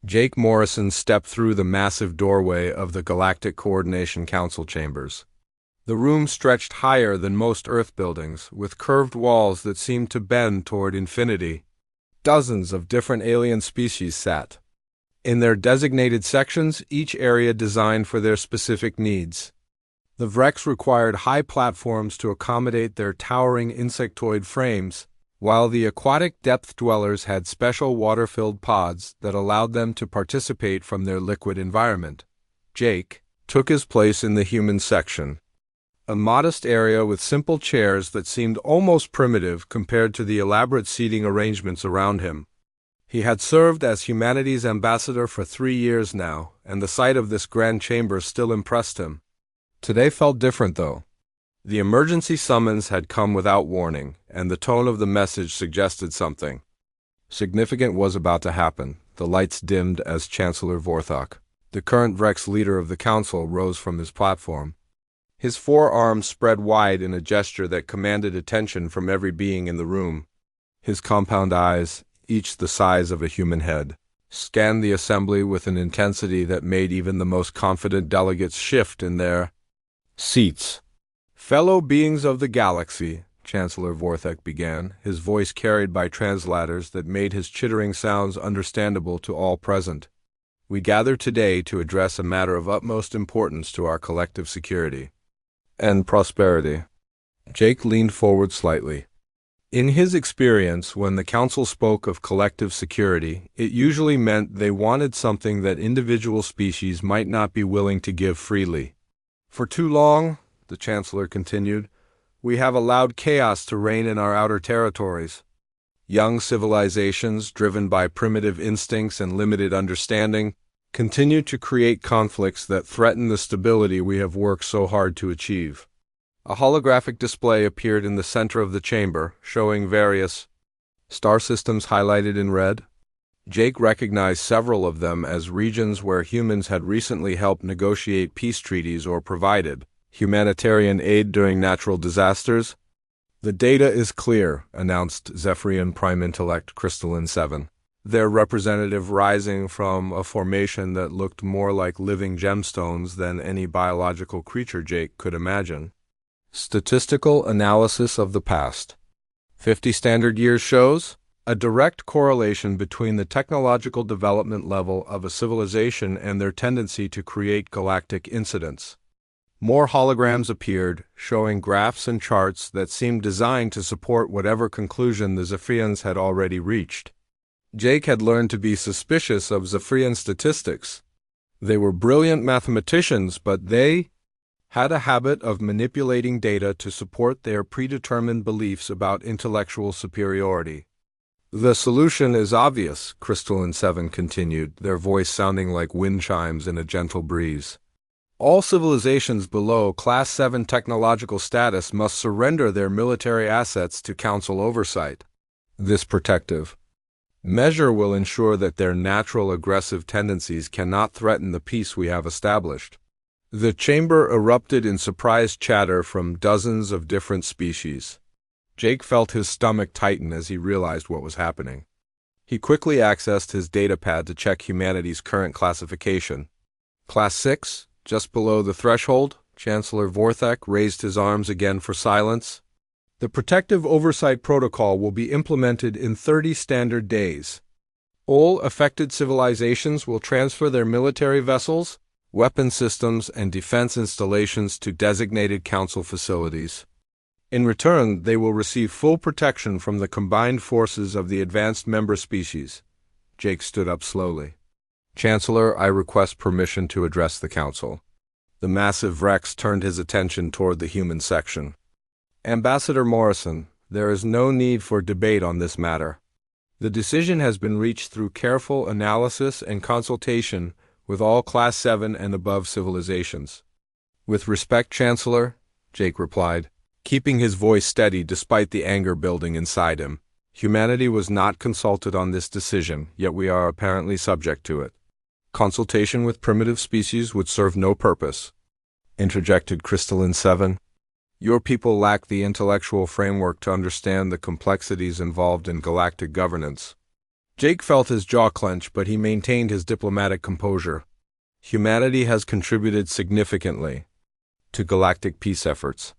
Jake Morrison stepped through the massive doorway of the Galactic Coordination Council chambers. The room stretched higher than most Earth buildings, with curved walls that seemed to bend toward infinity. Dozens of different alien species sat in their designated sections, each area designed for their specific needs. The Vrex required high platforms to accommodate their towering insectoid frames, while the aquatic depth dwellers had special water-filled pods that allowed them to participate from their liquid environment. Jake took his place in the human section, a modest area with simple chairs that seemed almost primitive compared to the elaborate seating arrangements around him. He had served as humanity's ambassador for 3 years now, and the sight of this grand chamber still impressed him. Today felt different, though. The emergency summons had come without warning, and the tone of the message suggested something significant was about to happen. The lights dimmed as Chancellor Vorthok, the current Vrex leader of the Council, rose from his platform. His forearms spread wide in a gesture that commanded attention from every being in the room. His compound eyes, each the size of a human head, scanned the assembly with an intensity that made even the most confident delegates shift in their seats. "Fellow beings of the galaxy," Chancellor Vorthok began, his voice carried by translators that made his chittering sounds understandable to all present. "We gather today to address a matter of utmost importance to our collective security and prosperity." Jake leaned forward slightly. In his experience, when the Council spoke of collective security, it usually meant they wanted something that individual species might not be willing to give freely. "For too long," the Chancellor continued, "we have allowed chaos to reign in our outer territories. Young civilizations, driven by primitive instincts and limited understanding, continue to create conflicts that threaten the stability we have worked so hard to achieve." A holographic display appeared in the center of the chamber, showing various star systems highlighted in red. Jake recognized several of them as regions where humans had recently helped negotiate peace treaties or provided humanitarian aid during natural disasters. "The data is clear," announced Zephyrian Prime Intellect Crystalline 7, their representative rising from a formation that looked more like living gemstones than any biological creature Jake could imagine. "Statistical analysis of the past. 50 standard years shows a direct correlation between the technological development level of a civilization and their tendency to create galactic incidents." More holograms appeared, showing graphs and charts that seemed designed to support whatever conclusion the Zephyrians had already reached. Jake had learned to be suspicious of Zephyrian statistics. They were brilliant mathematicians, but they had a habit of manipulating data to support their predetermined beliefs about intellectual superiority. "The solution is obvious," Crystalline 7 continued, their voice sounding like wind chimes in a gentle breeze. "All civilizations below Class 7 technological status must surrender their military assets to Council oversight. This protective measure will ensure that their natural aggressive tendencies cannot threaten the peace we have established." The chamber erupted in surprised chatter from dozens of different species. Jake felt his stomach tighten as he realized what was happening. He quickly accessed his datapad to check humanity's current classification. "Class 6, just below the threshold." Chancellor Vorthok raised his arms again for silence. "The Protective Oversight Protocol will be implemented in 30 standard days. All affected civilizations will transfer their military vessels, weapon systems, and defense installations to designated Council facilities. In return, they will receive full protection from the combined forces of the advanced member species." Jake stood up slowly. "Chancellor, I request permission to address the Council." The massive Vrex turned his attention toward the human section. "Ambassador Morrison, there is no need for debate on this matter. The decision has been reached through careful analysis and consultation with all Class 7 and above civilizations." "With respect, Chancellor," Jake replied, keeping his voice steady despite the anger building inside him. "Humanity was not consulted on this decision, yet we are apparently subject to it." "Consultation with primitive species would serve no purpose," interjected Crystalline 7. "Your people lack the intellectual framework to understand the complexities involved in galactic governance." Jake felt his jaw clench, but he maintained his diplomatic composure. Humanity has contributed significantly to galactic peace efforts.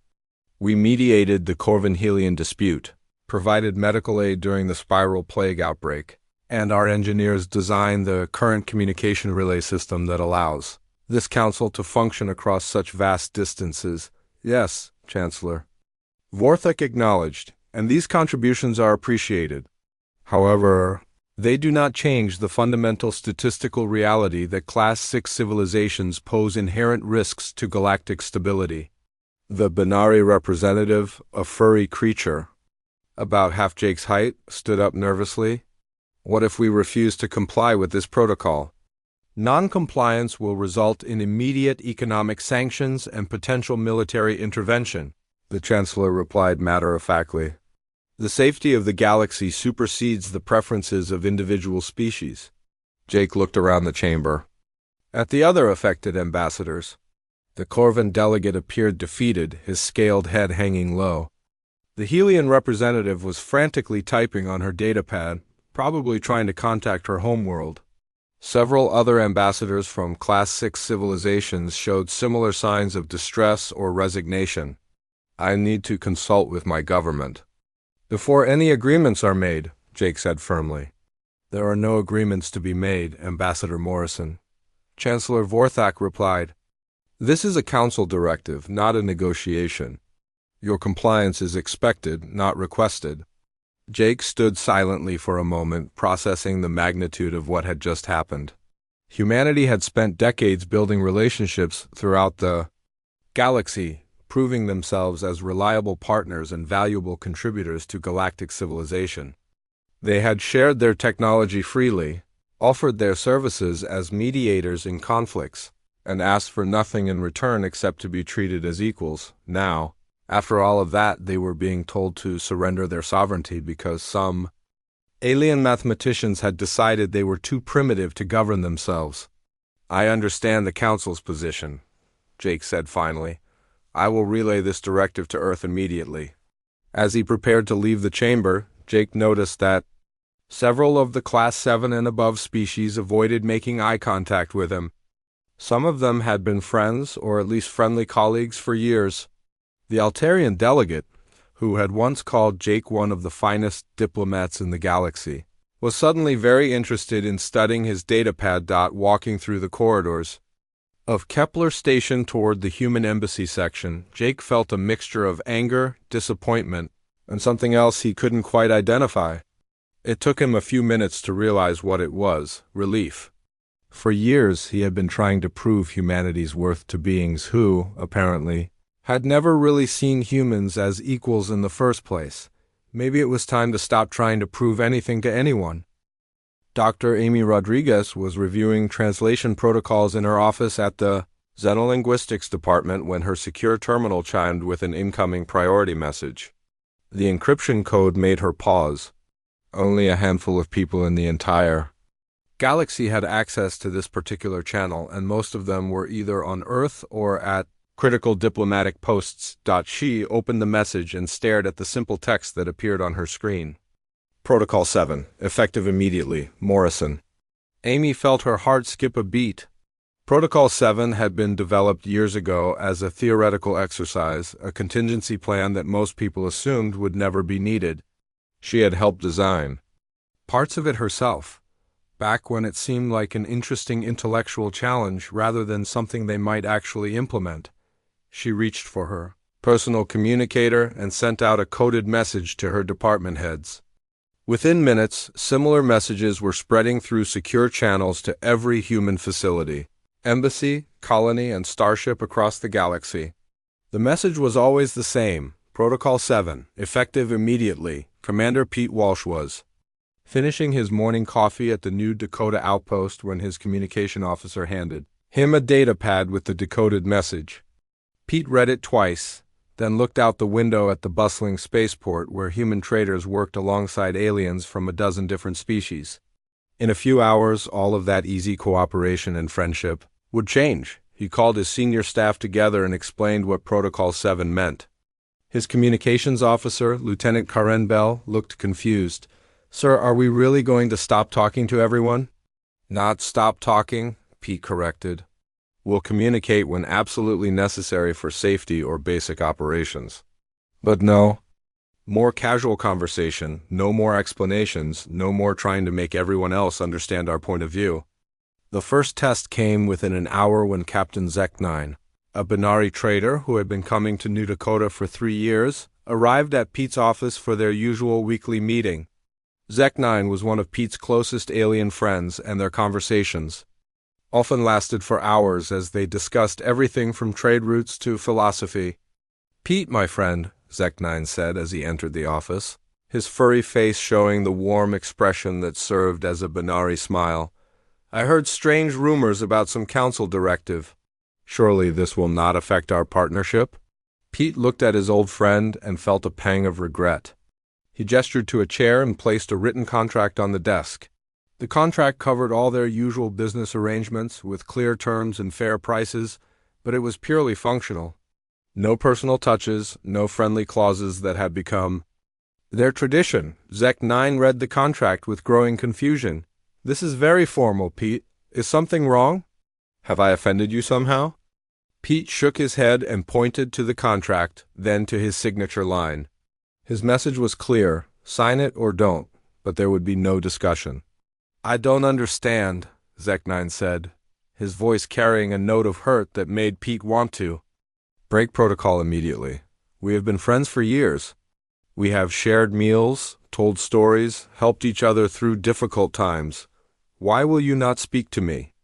We mediated the Corvin-Helian dispute, provided medical aid during the spiral plague outbreak, and our engineers designed the current communication relay system that allows this council to function across such vast distances. Yes, Chancellor. Vorthak acknowledged, and these contributions are appreciated. However, they do not change the fundamental statistical reality that Class 6 civilizations pose inherent risks to galactic stability. The Binari representative, a furry creature, about half Jake's height, stood up nervously. What if we refuse to comply with this protocol? Non-compliance will result in immediate economic sanctions and potential military intervention, the Chancellor replied matter-of-factly. The safety of the galaxy supersedes the preferences of individual species. Jake looked around the chamber. At the other affected ambassadors, the Corvin delegate appeared defeated, his scaled head hanging low. The Helian representative was frantically typing on her datapad, probably trying to contact her homeworld. Several other ambassadors from Class 6 civilizations showed similar signs of distress or resignation. I need to consult with my government before any agreements are made, Jake said firmly. There are no agreements to be made, Ambassador Morrison. Chancellor Vorthak replied. This is a council directive, not a negotiation. Your compliance is expected, not requested. Jake stood silently for a moment, processing the magnitude of what had just happened. Humanity had spent decades building relationships throughout the galaxy, proving themselves as reliable partners and valuable contributors to galactic civilization. They had shared their technology freely, offered their services as mediators in conflicts, and asked for nothing in return except to be treated as equals. Now, after all of that, they were being told to surrender their sovereignty because some alien mathematicians had decided they were too primitive to govern themselves. I understand the Council's position, Jake said finally. I will relay this directive to Earth immediately. As he prepared to leave the chamber, Jake noticed that several of the Class 7 and above species avoided making eye contact with him. Some of them had been friends, or at least friendly colleagues, for years. The Altarian delegate, who had once called Jake one of the finest diplomats in the galaxy, was suddenly very interested in studying his datapad. Walking through the corridors of Kepler Station toward the human embassy section, Jake felt a mixture of anger, disappointment, and something else he couldn't quite identify. It took him a few minutes to realize what it was: relief. For years he had been trying to prove humanity's worth to beings who, apparently, had never really seen humans as equals in the first place. Maybe it was time to stop trying to prove anything to anyone. Dr. Amy Rodriguez was reviewing translation protocols in her office at the Xenolinguistics department when her secure terminal chimed with an incoming priority message. The encryption code made her pause. Only a handful of people in the entire galaxy had access to this particular channel, and most of them were either on Earth or at critical diplomatic posts. She opened the message and stared at the simple text that appeared on her screen. Protocol 7, effective immediately, Morrison. Amy felt her heart skip a beat. Protocol 7 had been developed years ago as a theoretical exercise, a contingency plan that most people assumed would never be needed. She had helped design parts of it herself, back when it seemed like an interesting intellectual challenge rather than something they might actually implement. She reached for her personal communicator and sent out a coded message to her department heads. Within minutes, similar messages were spreading through secure channels to every human facility, embassy, colony, and starship across the galaxy. The message was always the same: Protocol 7, effective immediately. Commander Pete Walsh was finishing his morning coffee at the new Dakota outpost when his communication officer handed him a datapad with the decoded message. Pete read it twice, then looked out the window at the bustling spaceport where human traders worked alongside aliens from a dozen different species. In a few hours, all of that easy cooperation and friendship would change. He called his senior staff together and explained what Protocol 7 meant. His communications officer, Lieutenant Karen Bell, looked confused. Sir, are we really going to stop talking to everyone? Not stop talking, Pete corrected. We'll communicate when absolutely necessary for safety or basic operations. But no. More casual conversation, no more explanations, no more trying to make everyone else understand our point of view. The first test came within an hour when Captain Zek-9, a Binari trader who had been coming to New Dakota for 3 years, arrived at Pete's office for their usual weekly meeting. Zek-9 was one of Pete's closest alien friends, and their conversations often lasted for hours as they discussed everything from trade routes to philosophy. "Pete, my friend," Zek-9 said as he entered the office, his furry face showing the warm expression that served as a Binari smile. "I heard strange rumors about some council directive. Surely this will not affect our partnership?" Pete looked at his old friend and felt a pang of regret. He gestured to a chair and placed a written contract on the desk. The contract covered all their usual business arrangements with clear terms and fair prices, but it was purely functional. No personal touches, no friendly clauses that had become their tradition. Zek-9 read the contract with growing confusion. "This is very formal, Pete. Is something wrong? Have I offended you somehow?" Pete shook his head and pointed to the contract, then to his signature line. His message was clear: sign it or don't, but there would be no discussion. "I don't understand," Zek-9 said, his voice carrying a note of hurt that made Pete want to break protocol immediately. "We have been friends for years. We have shared meals, told stories, helped each other through difficult times. Why will you not speak to me?"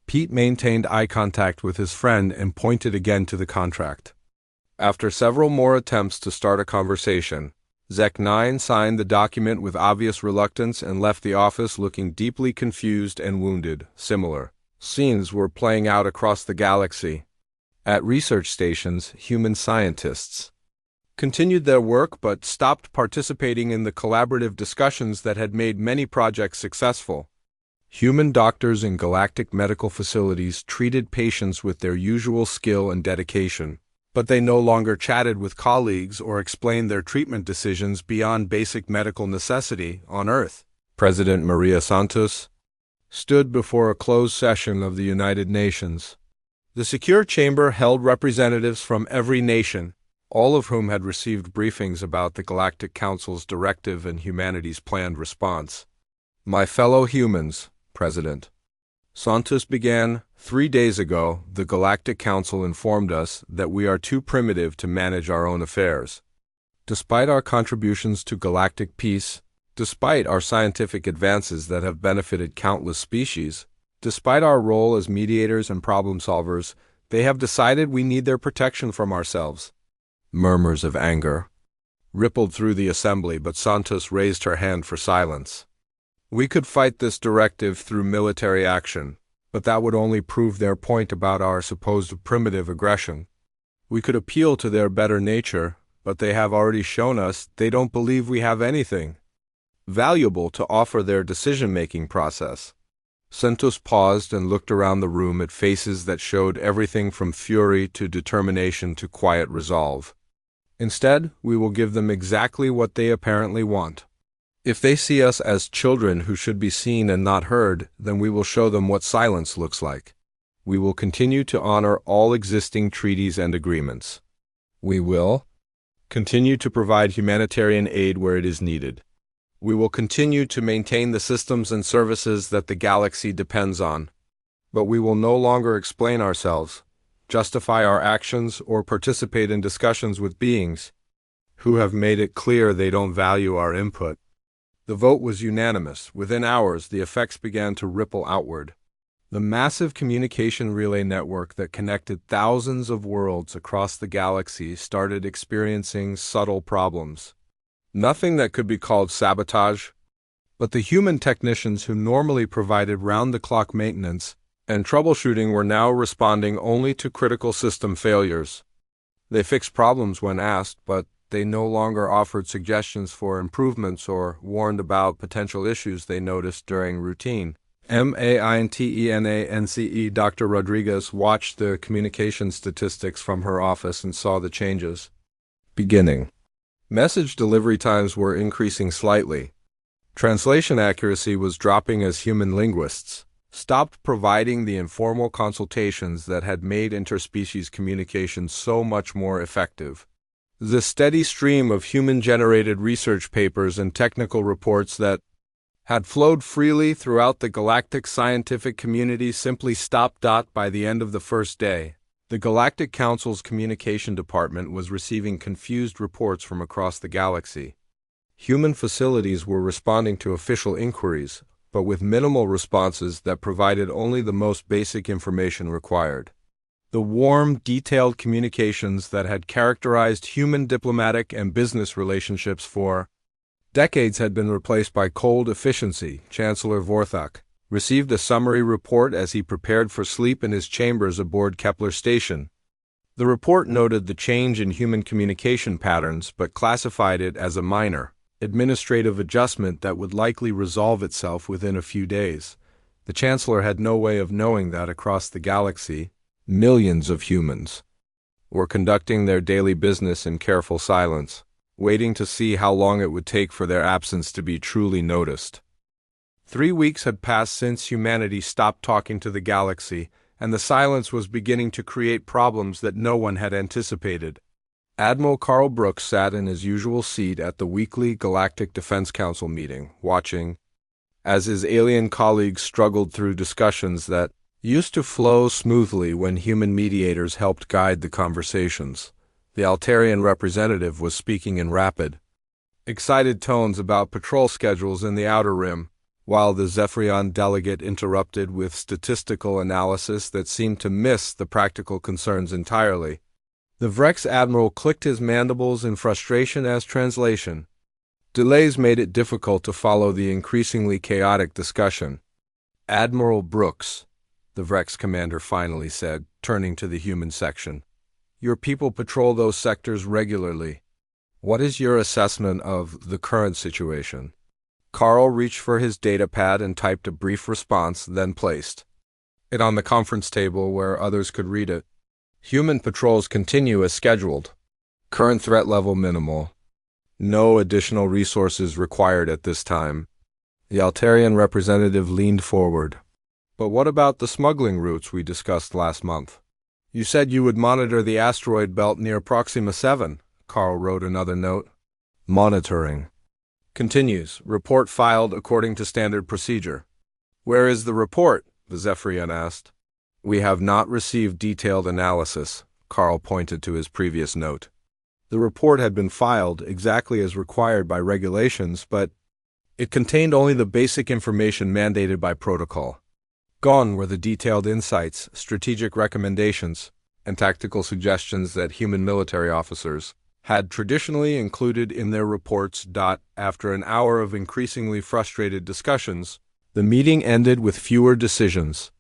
Pete maintained eye contact with his friend and pointed again to the contract. After several more attempts to start a conversation, Zek-9 signed the document with obvious reluctance and left the office looking deeply confused and wounded. Similar scenes were playing out across the galaxy. At research stations, human scientists continued their work but stopped participating in the collaborative discussions that had made many projects successful. Human doctors in galactic medical facilities treated patients with their usual skill and dedication, but they no longer chatted with colleagues or explained their treatment decisions beyond basic medical necessity on Earth. President Maria Santos stood before a closed session of the United Nations. The secure chamber held representatives from every nation, all of whom had received briefings about the Galactic Council's directive and humanity's planned response. "My fellow humans," President Santos began, "3 days ago, the Galactic Council informed us that we are too primitive to manage our own affairs. Despite our contributions to galactic peace, despite our scientific advances that have benefited countless species, despite our role as mediators and problem solvers, they have decided we need their protection from ourselves." Murmurs of anger rippled through the assembly, but Santos raised her hand for silence. "We could fight this directive through military action, but that would only prove their point about our supposed primitive aggression. We could appeal to their better nature, but they have already shown us they don't believe we have anything valuable to offer their decision-making process." Santos paused and looked around the room at faces that showed everything from fury to determination to quiet resolve. "Instead, we will give them exactly what they apparently want. If they see us as children who should be seen and not heard, then we will show them what silence looks like. We will continue to honor all existing treaties and agreements. We will continue to provide humanitarian aid where it is needed. We will continue to maintain the systems and services that the galaxy depends on. But we will no longer explain ourselves, justify our actions, or participate in discussions with beings who have made it clear they don't value our input." The vote was unanimous. Within hours, the effects began to ripple outward. The massive communication relay network that connected thousands of worlds across the galaxy started experiencing subtle problems. Nothing that could be called sabotage, but the human technicians who normally provided round-the-clock maintenance and troubleshooting were now responding only to critical system failures. They fixed problems when asked, but they no longer offered suggestions for improvements or warned about potential issues they noticed during routine. MAINTENANCE Dr. Rodriguez watched the communication statistics from her office and saw the changes. Beginning. Message delivery times were increasing slightly. Translation accuracy was dropping as human linguists stopped providing the informal consultations that had made interspecies communication so much more effective. The steady stream of human-generated research papers and technical reports that had flowed freely throughout the galactic scientific community simply stopped. By the end of the first day, the Galactic Council's communication department was receiving confused reports from across the galaxy. Human facilities were responding to official inquiries, but with minimal responses that provided only the most basic information required. The warm, detailed communications that had characterized human diplomatic and business relationships for decades had been replaced by cold efficiency. Chancellor Vorthak received a summary report as he prepared for sleep in his chambers aboard Kepler Station. The report noted the change in human communication patterns but classified it as a minor, administrative adjustment that would likely resolve itself within a few days. The Chancellor had no way of knowing that across the galaxy, millions of humans were conducting their daily business in careful silence, waiting to see how long it would take for their absence to be truly noticed. 3 weeks had passed since humanity stopped talking to the galaxy, and the silence was beginning to create problems that no one had anticipated. Admiral Carl Brooks sat in his usual seat at the weekly Galactic Defense Council meeting, watching as his alien colleagues struggled through discussions that used to flow smoothly when human mediators helped guide the conversations. The Altarian representative was speaking in rapid, excited tones about patrol schedules in the Outer Rim, while the Zephyrion delegate interrupted with statistical analysis that seemed to miss the practical concerns entirely. The Vrex admiral clicked his mandibles in frustration as translation. Delays made it difficult to follow the increasingly chaotic discussion. "Admiral Brooks," the Vrex commander finally said, turning to the human section. "Your people patrol those sectors regularly. What is your assessment of the current situation?" Carl reached for his datapad and typed a brief response, then placed it on the conference table where others could read it. "Human patrols continue as scheduled. Current threat level minimal. No additional resources required at this time." The Altarian representative leaned forward. "But what about the smuggling routes we discussed last month? You said you would monitor the asteroid belt near Proxima 7, Carl wrote another note. "Monitoring. Continues. Report filed according to standard procedure." "Where is the report?" the Zephyrian asked. "We have not received detailed analysis," Carl pointed to his previous note. The report had been filed exactly as required by regulations, but it contained only the basic information mandated by protocol. Gone were the detailed insights, strategic recommendations, and tactical suggestions that human military officers had traditionally included in their reports. After an hour of increasingly frustrated discussions, the meeting ended with fewer decisions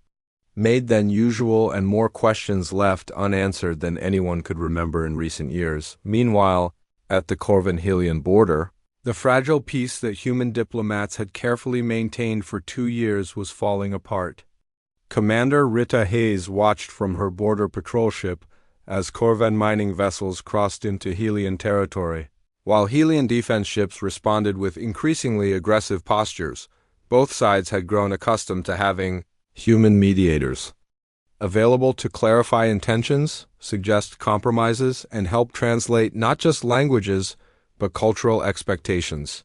made than usual and more questions left unanswered than anyone could remember in recent years. Meanwhile, at the Corvin-Helian border, the fragile peace that human diplomats had carefully maintained for 2 years was falling apart. Commander Rita Hayes watched from her border patrol ship as Corvan mining vessels crossed into Helian territory. While Helian defense ships responded with increasingly aggressive postures, both sides had grown accustomed to having human mediators available to clarify intentions, suggest compromises, and help translate not just languages, but cultural expectations.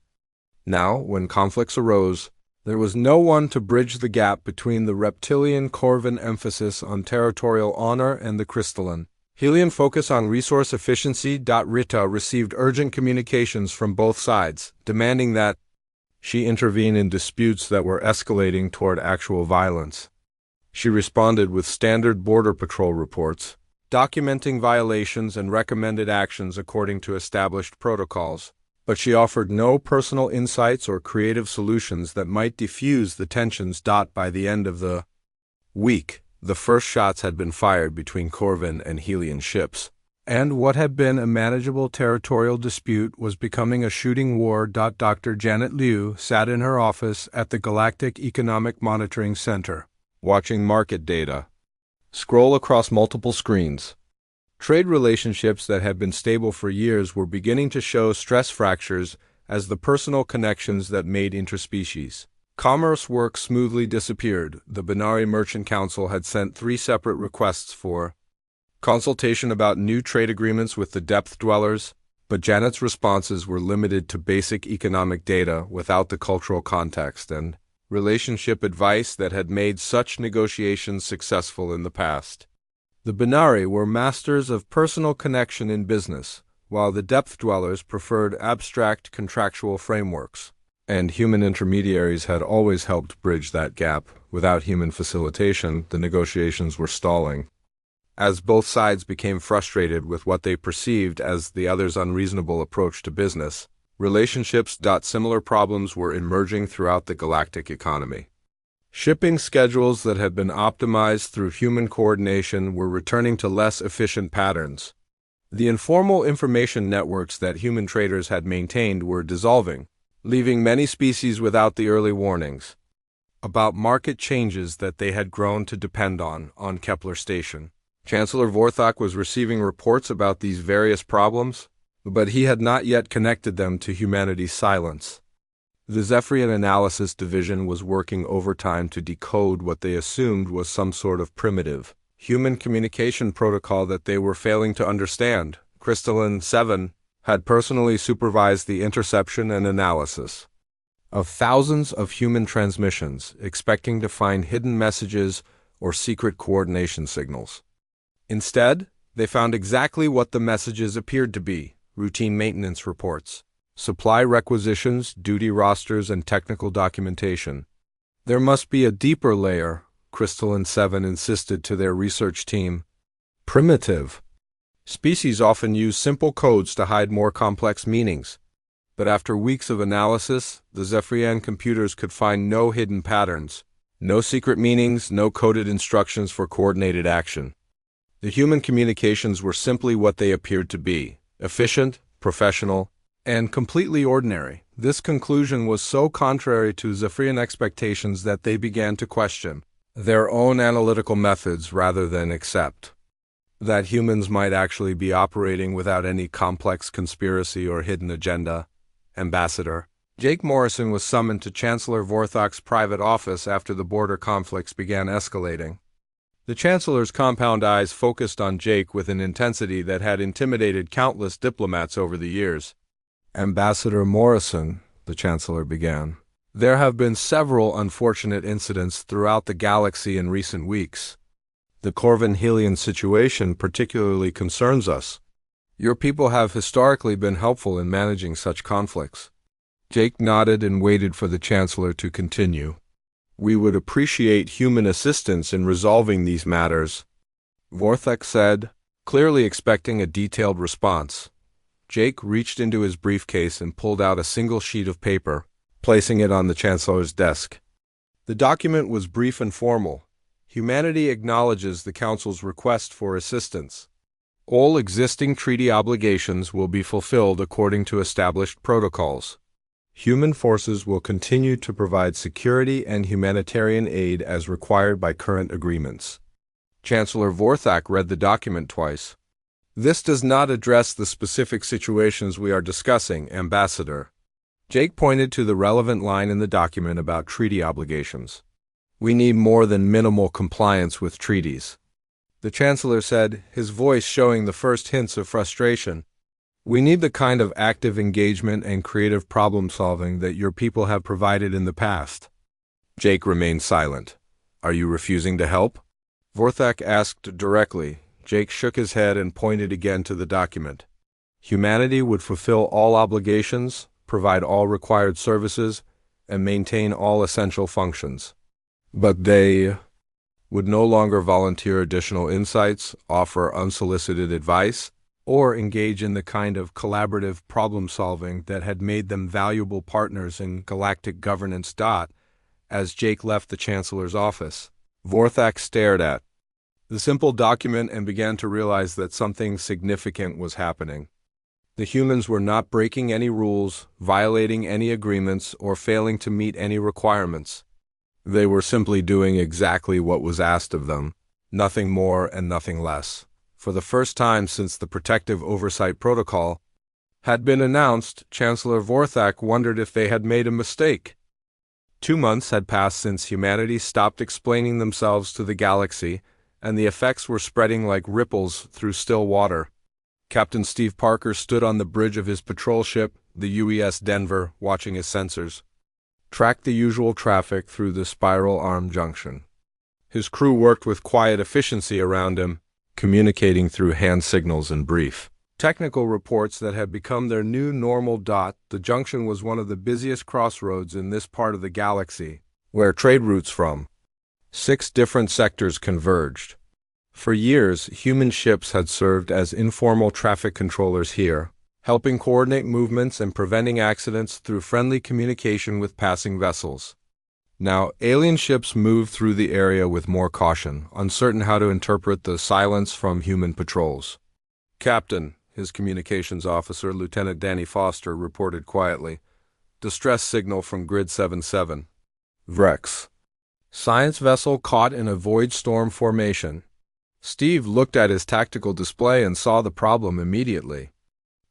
Now, when conflicts arose, there was no one to bridge the gap between the reptilian Corvan emphasis on territorial honor and the crystalline Helian focus on resource efficiency. Rita received urgent communications from both sides, demanding that she intervene in disputes that were escalating toward actual violence. She responded with standard border patrol reports, documenting violations and recommended actions according to established protocols, but she offered no personal insights or creative solutions that might diffuse the tensions. By the end of the week, the first shots had been fired between Corvin and Helian ships, and what had been a manageable territorial dispute was becoming a shooting war. Dr. Janet Liu sat in her office at the Galactic Economic Monitoring Center, watching market data scroll across multiple screens. Trade relationships that had been stable for years were beginning to show stress fractures as the personal connections that made interspecies commerce work smoothly disappeared. The Binary Merchant Council had sent 3 separate requests for consultation about new trade agreements with the Depth Dwellers, but Janet's responses were limited to basic economic data without the cultural context and relationship advice that had made such negotiations successful in the past. The Binary were masters of personal connection in business, while the Depth Dwellers preferred abstract contractual frameworks, and human intermediaries had always helped bridge that gap. Without human facilitation, the negotiations were stalling. As both sides became frustrated with what they perceived as the other's unreasonable approach to business, similar problems were emerging throughout the galactic economy. Shipping schedules that had been optimized through human coordination were returning to less efficient patterns. The informal information networks that human traders had maintained were dissolving, leaving many species without the early warnings about market changes that they had grown to depend on Kepler Station. Chancellor Vorthok was receiving reports about these various problems, but he had not yet connected them to humanity's silence. The Zephyrian Analysis Division was working overtime to decode what they assumed was some sort of primitive human communication protocol that they were failing to understand. Crystalline 7 had personally supervised the interception and analysis of thousands of human transmissions, expecting to find hidden messages or secret coordination signals. Instead, they found exactly what the messages appeared to be: routine maintenance reports, supply requisitions, duty rosters, and technical documentation. There must be a deeper layer, Crystalline 7 insisted to their research team. Primitive species often use simple codes to hide more complex meanings, but after weeks of analysis, the Zephyrian computers could find no hidden patterns, no secret meanings, no coded instructions for coordinated action. The human communications were simply what they appeared to be: efficient, professional, and completely ordinary. This conclusion was so contrary to Zephyrian expectations that they began to question their own analytical methods rather than accept that humans might actually be operating without any complex conspiracy or hidden agenda. Ambassador Jake Morrison was summoned to Chancellor Vorthok's private office after the border conflicts began escalating. The Chancellor's compound eyes focused on Jake with an intensity that had intimidated countless diplomats over the years. Ambassador Morrison, the Chancellor began, there have been several unfortunate incidents throughout the galaxy in recent weeks. The Corvin-Helion situation particularly concerns us. Your people have historically been helpful in managing such conflicts. Jake nodded and waited for the Chancellor to continue. We would appreciate human assistance in resolving these matters, Vorthok said, clearly expecting a detailed response. Jake reached into his briefcase and pulled out a single sheet of paper, placing it on the Chancellor's desk. The document was brief and formal. Humanity acknowledges the Council's request for assistance. All existing treaty obligations will be fulfilled according to established protocols. Human forces will continue to provide security and humanitarian aid as required by current agreements. Chancellor Vorthok read the document twice. This does not address the specific situations we are discussing, Ambassador. Jake pointed to the relevant line in the document about treaty obligations. We need more than minimal compliance with treaties. The Chancellor said, his voice showing the first hints of frustration. We need the kind of active engagement and creative problem-solving that your people have provided in the past. Jake remained silent. Are you refusing to help? Vorthok asked directly. Jake shook his head and pointed again to the document. Humanity would fulfill all obligations, provide all required services, and maintain all essential functions. But they would no longer volunteer additional insights, offer unsolicited advice, or engage in the kind of collaborative problem-solving that had made them valuable partners in galactic governance. As Jake left the Chancellor's office, Vorthok stared at the simple document and began to realize that something significant was happening. The humans were not breaking any rules, violating any agreements, or failing to meet any requirements. They were simply doing exactly what was asked of them, nothing more and nothing less. For the first time since the Protective Oversight Protocol had been announced, Chancellor Vorthak wondered if they had made a mistake. 2 months had passed since humanity stopped explaining themselves to the galaxy, and the effects were spreading like ripples through still water. Captain Steve Parker stood on the bridge of his patrol ship, the UES Denver, watching his sensors track the usual traffic through the Spiral Arm Junction. His crew worked with quiet efficiency around him, communicating through hand signals and brief technical reports that had become their new normal. The junction was one of the busiest crossroads in this part of the galaxy, where trade routes from 6 different sectors converged. For years, human ships had served as informal traffic controllers here, helping coordinate movements and preventing accidents through friendly communication with passing vessels. Now, alien ships moved through the area with more caution, uncertain how to interpret the silence from human patrols. "Captain," his communications officer, Lieutenant Danny Foster, reported quietly. "Distress signal from Grid 77. Vrex. Science vessel caught in a void storm formation." Steve looked at his tactical display and saw the problem immediately.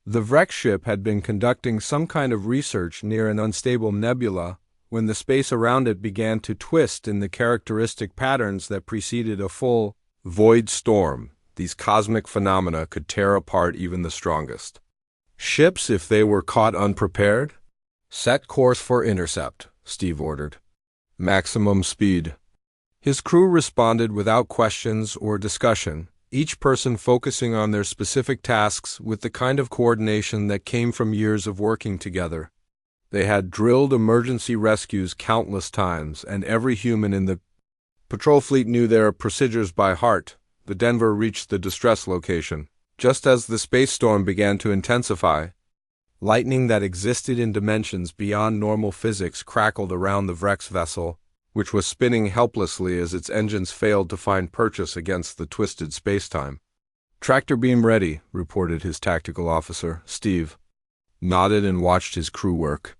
The Vrex ship had been conducting some kind of research near an unstable nebula when the space around it began to twist in the characteristic patterns that preceded a full void storm. These cosmic phenomena could tear apart even the strongest ships if they were caught unprepared. "Set course for intercept," Steve ordered. "Maximum speed." His crew responded without questions or discussion, each person focusing on their specific tasks with the kind of coordination that came from years of working together. They had drilled emergency rescues countless times, and every human in the patrol fleet knew their procedures by heart. The Denver reached the distress location just as the space storm began to intensify. Lightning that existed in dimensions beyond normal physics crackled around the Vrex vessel, which was spinning helplessly as its engines failed to find purchase against the twisted spacetime. "Tractor beam ready," reported his tactical officer. Steve nodded and watched his crew work.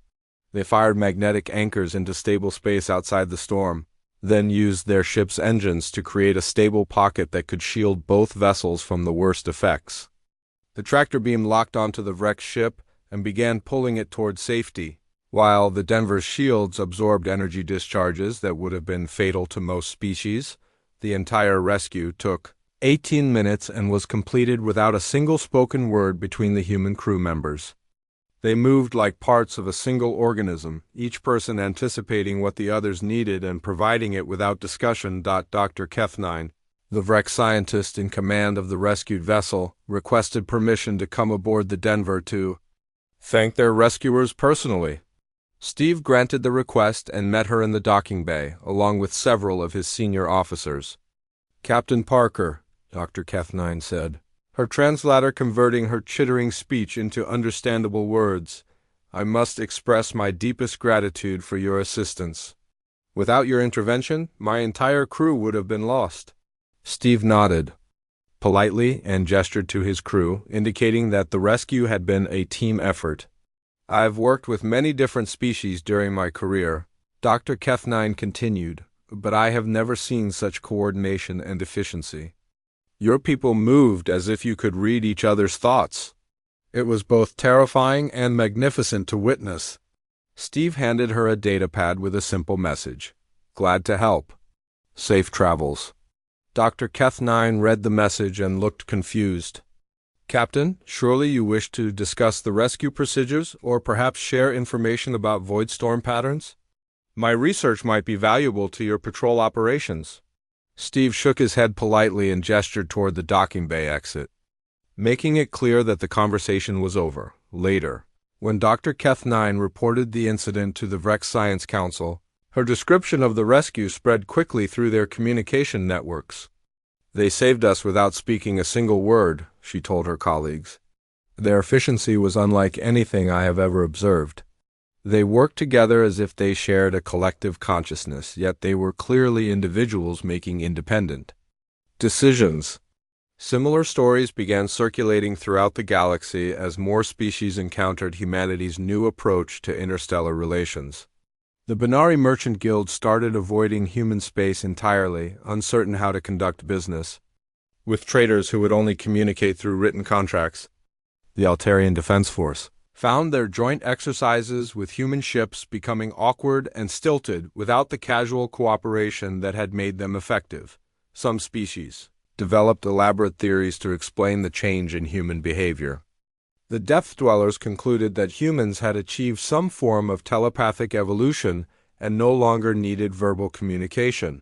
They fired magnetic anchors into stable space outside the storm, then used their ship's engines to create a stable pocket that could shield both vessels from the worst effects. The tractor beam locked onto the Vrex ship and began pulling it toward safety, while the Denver's shields absorbed energy discharges that would have been fatal to most species. The entire rescue took 18 minutes and was completed without a single spoken word between the human crew members. They moved like parts of a single organism, each person anticipating what the others needed and providing it without discussion. Dr. Kethnine, the Vrex scientist in command of the rescued vessel, requested permission to come aboard the Denver to thank their rescuers personally. Steve granted the request and met her in the docking bay, along with several of his senior officers. "Captain Parker," Dr. Kethnine said, her translator converting her chittering speech into understandable words, "I must express my deepest gratitude for your assistance. Without your intervention, my entire crew would have been lost." Steve nodded politely and gestured to his crew, indicating that the rescue had been a team effort. "I've worked with many different species during my career," Dr. Kethnine continued, "but I have never seen such coordination and efficiency. Your people moved as if you could read each other's thoughts. It was both terrifying and magnificent to witness." Steve handed her a datapad with a simple message. "Glad to help. Safe travels." Dr. Kethnine read the message and looked confused. "Captain, surely you wish to discuss the rescue procedures or perhaps share information about void storm patterns? My research might be valuable to your patrol operations." Steve shook his head politely and gestured toward the docking bay exit, making it clear that the conversation was over. Later, when Dr. Kethnine reported the incident to the Vrex Science Council, her description of the rescue spread quickly through their communication networks. "They saved us without speaking a single word," she told her colleagues. "Their efficiency was unlike anything I have ever observed. They worked together as if they shared a collective consciousness, yet they were clearly individuals making independent decisions." Similar stories began circulating throughout the galaxy as more species encountered humanity's new approach to interstellar relations. The Binari Merchant Guild started avoiding human space entirely, uncertain how to conduct business with traders who would only communicate through written contracts. the Altarian Defense Force, found their joint exercises with human ships becoming awkward and stilted without the casual cooperation that had made them effective. Some species developed elaborate theories to explain the change in human behavior. The Depth Dwellers concluded that humans had achieved some form of telepathic evolution and no longer needed verbal communication.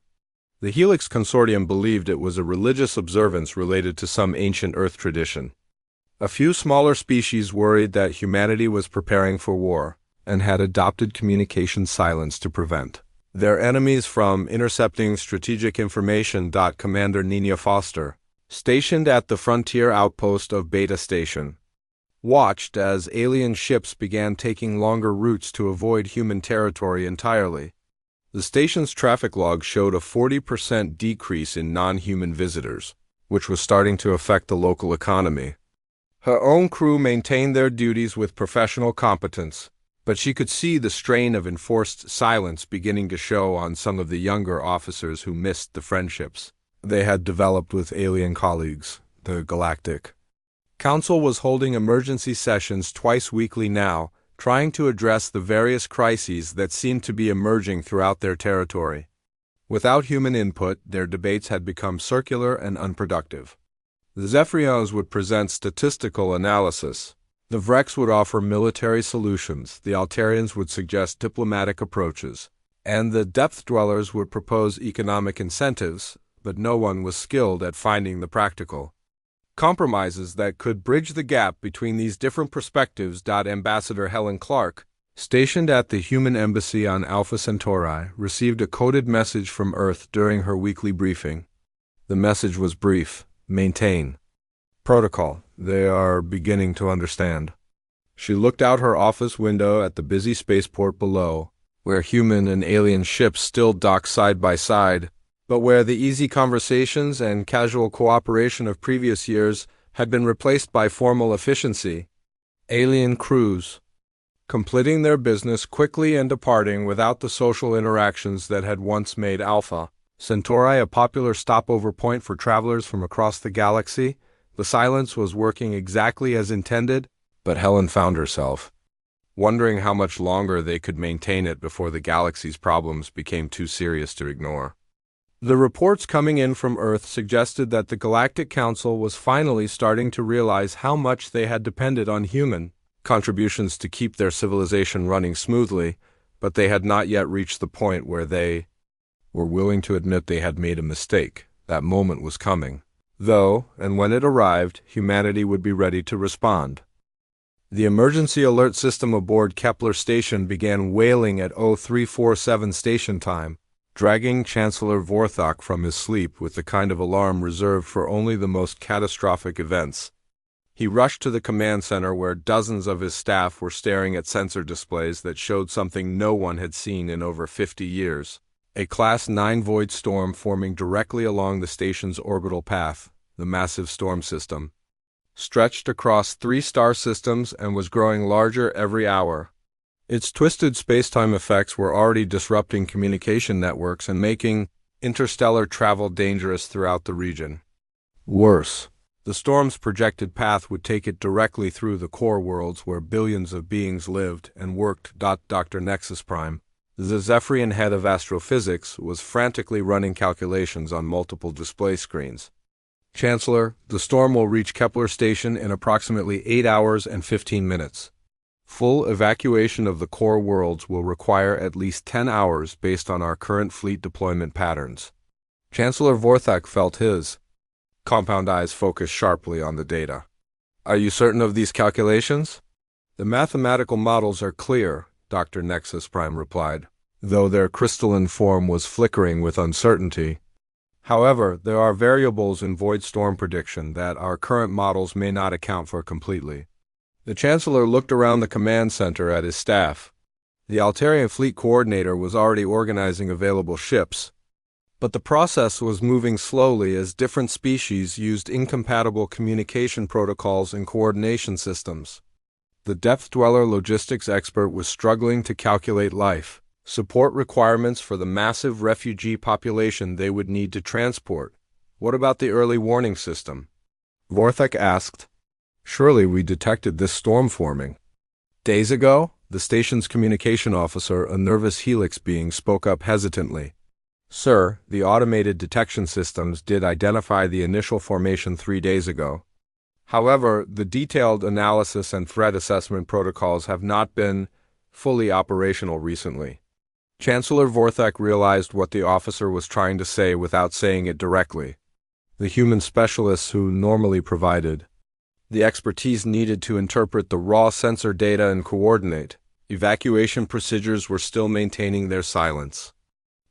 The Helix Consortium believed it was a religious observance related to some ancient Earth tradition. A few smaller species worried that humanity was preparing for war and had adopted communication silence to prevent their enemies from intercepting strategic information. Commander Nina Foster, stationed at the frontier outpost of Beta Station, watched as alien ships began taking longer routes to avoid human territory entirely. The station's traffic log showed a 40% decrease in non-human visitors, which was starting to affect the local economy. Her own crew maintained their duties with professional competence, but she could see the strain of enforced silence beginning to show on some of the younger officers who missed the friendships they had developed with alien colleagues. The Galactic Council was holding emergency sessions twice weekly now, trying to address the various crises that seemed to be emerging throughout their territory. Without human input, their debates had become circular and unproductive. The Zephyrians would present statistical analysis. The Vrex would offer military solutions, the Altarians would suggest diplomatic approaches, and the Depth Dwellers would propose economic incentives, but no one was skilled at finding the practical compromises that could bridge the gap between these different perspectives. Ambassador Helen Clark, stationed at the human embassy on Alpha Centauri, received a coded message from Earth during her weekly briefing. The message was brief: maintain protocol. They are beginning to understand. She looked out her office window at the busy spaceport below, where human and alien ships still docked side by side, but where the easy conversations and casual cooperation of previous years had been replaced by formal efficiency. Alien crews, completing their business quickly and departing without the social interactions that had once made Alpha Centauri a popular stopover point for travelers from across the galaxy. The silence was working exactly as intended, but Helen found herself wondering how much longer they could maintain it before the galaxy's problems became too serious to ignore. The reports coming in from Earth suggested that the Galactic Council was finally starting to realize how much they had depended on human contributions to keep their civilization running smoothly, but they had not yet reached the point where they were willing to admit they had made a mistake. That moment was coming, though, and when it arrived, humanity would be ready to respond. The emergency alert system aboard Kepler Station began wailing at 0347 station time, dragging Chancellor Vorthok from his sleep with the kind of alarm reserved for only the most catastrophic events. He rushed to the command center where dozens of his staff were staring at sensor displays that showed something no one had seen in over 50 years. A Class 9 void storm forming directly along the station's orbital path, the massive storm system, stretched across 3 star systems and was growing larger every hour. Its twisted space-time effects were already disrupting communication networks and making interstellar travel dangerous throughout the region. Worse, the storm's projected path would take it directly through the core worlds where billions of beings lived and worked. Dr. Nexus Prime, the Zephyrian head of astrophysics, was frantically running calculations on multiple display screens. Chancellor, the storm will reach Kepler Station in approximately 8 hours and 15 minutes. Full evacuation of the core worlds will require at least 10 hours based on our current fleet deployment patterns. Chancellor Vorthok felt his compound eyes focus sharply on the data. Are you certain of these calculations? The mathematical models are clear, Dr. Nexus Prime replied, though their crystalline form was flickering with uncertainty. However, there are variables in void storm prediction that our current models may not account for completely. The Chancellor looked around the command center at his staff. The Altarian fleet coordinator was already organizing available ships, but the process was moving slowly as different species used incompatible communication protocols and coordination systems. The Depth Dweller logistics expert was struggling to calculate life support requirements for the massive refugee population they would need to transport. What about the early warning system? Vorthok asked. Surely we detected this storm forming. Days ago, the station's communication officer, a nervous Helix being, spoke up hesitantly. Sir, the automated detection systems did identify the initial formation 3 days ago. However, the detailed analysis and threat assessment protocols have not been fully operational recently. Chancellor Vorthak realized what the officer was trying to say without saying it directly. The human specialists who normally provided the expertise needed to interpret the raw sensor data and coordinate evacuation procedures were still maintaining their silence.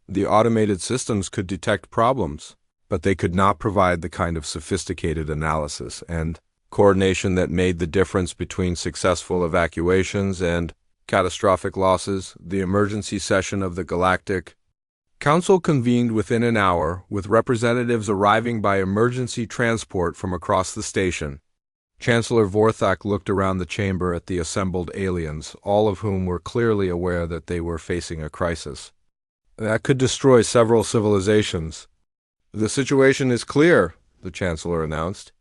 The automated systems could detect problems, but they could not provide the kind of sophisticated analysis and coordination that made the difference between successful evacuations and catastrophic losses. The emergency session of the Galactic Council convened within an hour, with representatives arriving by emergency transport from across the station. Chancellor Vorthak looked around the chamber at the assembled aliens, all of whom were clearly aware that they were facing a crisis that could destroy several civilizations. The situation is clear, the Chancellor announced.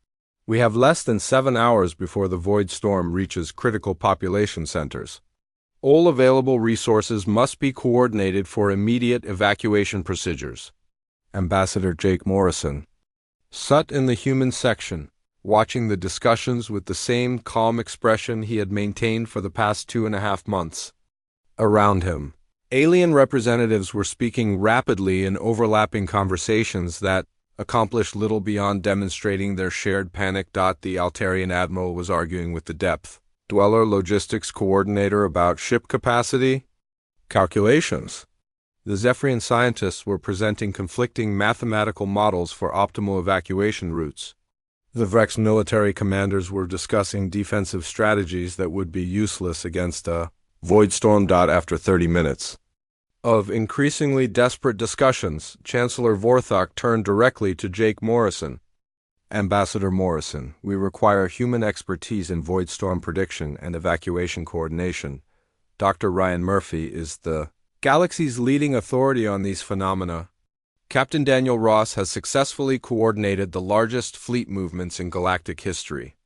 We have less than 7 hours before the void storm reaches critical population centers. All available resources must be coordinated for immediate evacuation procedures. Ambassador Jake Morrison sat in the human section, watching the discussions with the same calm expression he had maintained for the past 2.5 months. Around him, alien representatives were speaking rapidly in overlapping conversations that accomplished little beyond demonstrating their shared panic. The Altarian admiral was arguing with the Depth Dweller logistics coordinator about ship capacity calculations. The Zephyrian scientists were presenting conflicting mathematical models for optimal evacuation routes. The Vrex military commanders were discussing defensive strategies that would be useless against a void storm. After 30 minutes of increasingly desperate discussions, Chancellor Vorthak turned directly to Jake Morrison. Ambassador Morrison, we require human expertise in void storm prediction and evacuation coordination. Dr. Ryan Murphy is the galaxy's leading authority on these phenomena. Captain Daniel Ross has successfully coordinated the largest fleet movements in galactic history.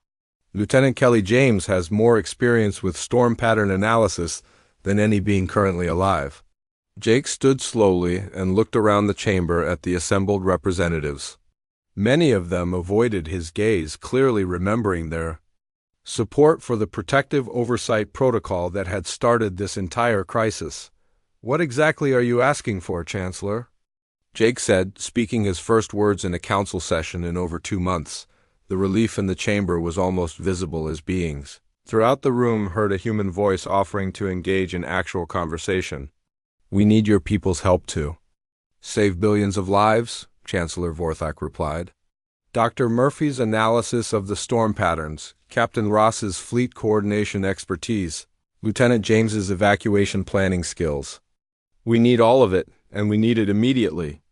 Lieutenant Kelly James has more experience with storm pattern analysis than any being currently alive. Jake stood slowly and looked around the chamber at the assembled representatives. Many of them avoided his gaze, clearly remembering their support for the protective oversight protocol that had started this entire crisis. What exactly are you asking for, Chancellor? Jake said, speaking his first words in a council session in over 2 months. The relief in the chamber was almost visible as beings throughout the room heard a human voice offering to engage in actual conversation. We need your people's help to save billions of lives, Chancellor Vorthak replied. Dr. Murphy's analysis of the storm patterns, Captain Ross's fleet coordination expertise, Lieutenant James's evacuation planning skills. We need all of it, and we need it immediately.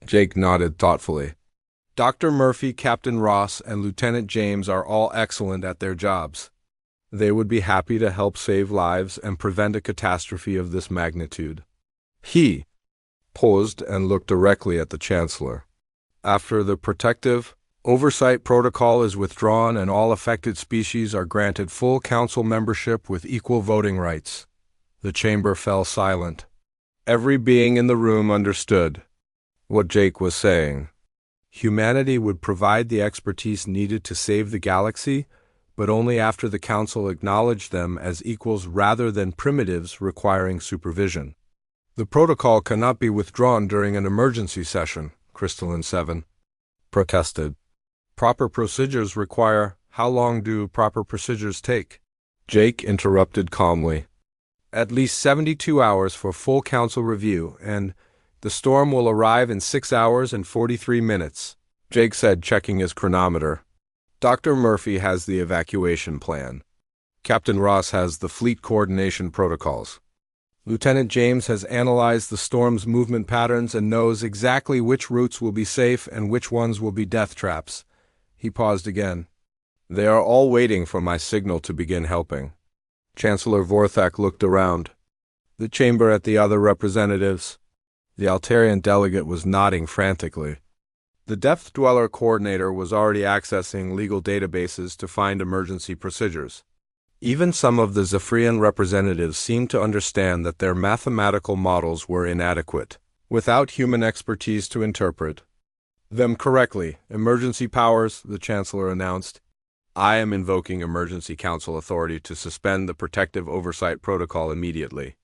Jake nodded thoughtfully. Dr. Murphy, Captain Ross, and Lieutenant James are all excellent at their jobs. They would be happy to help save lives and prevent a catastrophe of this magnitude. He paused and looked directly at the Chancellor. After the protective oversight protocol is withdrawn and all affected species are granted full council membership with equal voting rights. The chamber fell silent. Every being in the room understood what Jake was saying. Humanity would provide the expertise needed to save the galaxy, but only after the Council acknowledged them as equals rather than primitives requiring supervision. The protocol cannot be withdrawn during an emergency session, Crystalline 7 protested. Proper procedures require. How long do proper procedures take? Jake interrupted calmly. At least 72 hours for full council review, and the storm will arrive in 6 hours and 43 minutes, Jake said, checking his chronometer. Dr. Murphy has the evacuation plan. Captain Ross has the fleet coordination protocols. Lieutenant James has analyzed the storm's movement patterns and knows exactly which routes will be safe and which ones will be death traps. He paused again. They are all waiting for my signal to begin helping. Chancellor Vorthak looked around the chamber at the other representatives. The Altarian delegate was nodding frantically. The Depth Dweller coordinator was already accessing legal databases to find emergency procedures. Even some of the Zephyrian representatives seemed to understand that their mathematical models were inadequate, without human expertise to interpret them correctly. Emergency powers, the Chancellor announced. I am invoking Emergency Council authority to suspend the Protective Oversight Protocol immediately.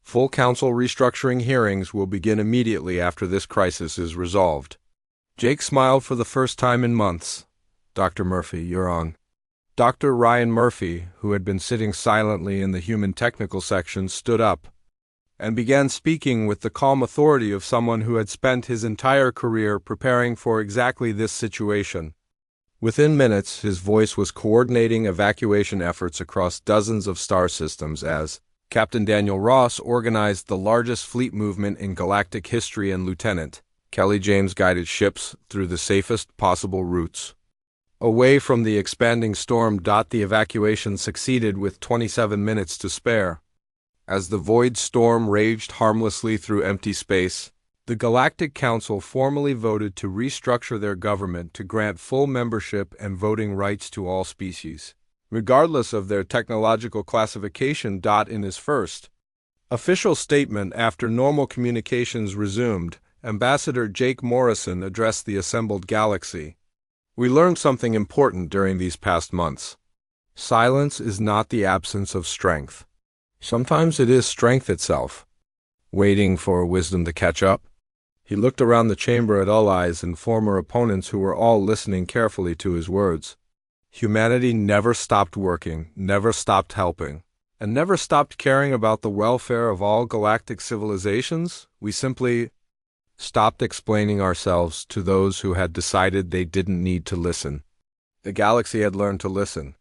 Full Council restructuring hearings will begin immediately after this crisis is resolved. Jake smiled for the first time in months. Dr. Murphy, you're on. Dr. Ryan Murphy, who had been sitting silently in the human technical section, stood up and began speaking with the calm authority of someone who had spent his entire career preparing for exactly this situation. Within minutes, his voice was coordinating evacuation efforts across dozens of star systems as Captain Daniel Ross organized the largest fleet movement in galactic history, and Lieutenant Kelly James guided ships through the safest possible routes away from the expanding storm. The evacuation succeeded with 27 minutes to spare. As the void storm raged harmlessly through empty space, the Galactic Council formally voted to restructure their government to grant full membership and voting rights to all species, regardless of their technological classification. In his first official statement after normal communications resumed, Ambassador Jake Morrison addressed the assembled galaxy. We learned something important during these past months. Silence is not the absence of strength. Sometimes it is strength itself, waiting for wisdom to catch up. He looked around the chamber at allies and former opponents who were all listening carefully to his words. Humanity never stopped working, never stopped helping, and never stopped caring about the welfare of all galactic civilizations. We simply stopped explaining ourselves to those who had decided they didn't need to listen. The galaxy had learned to listen.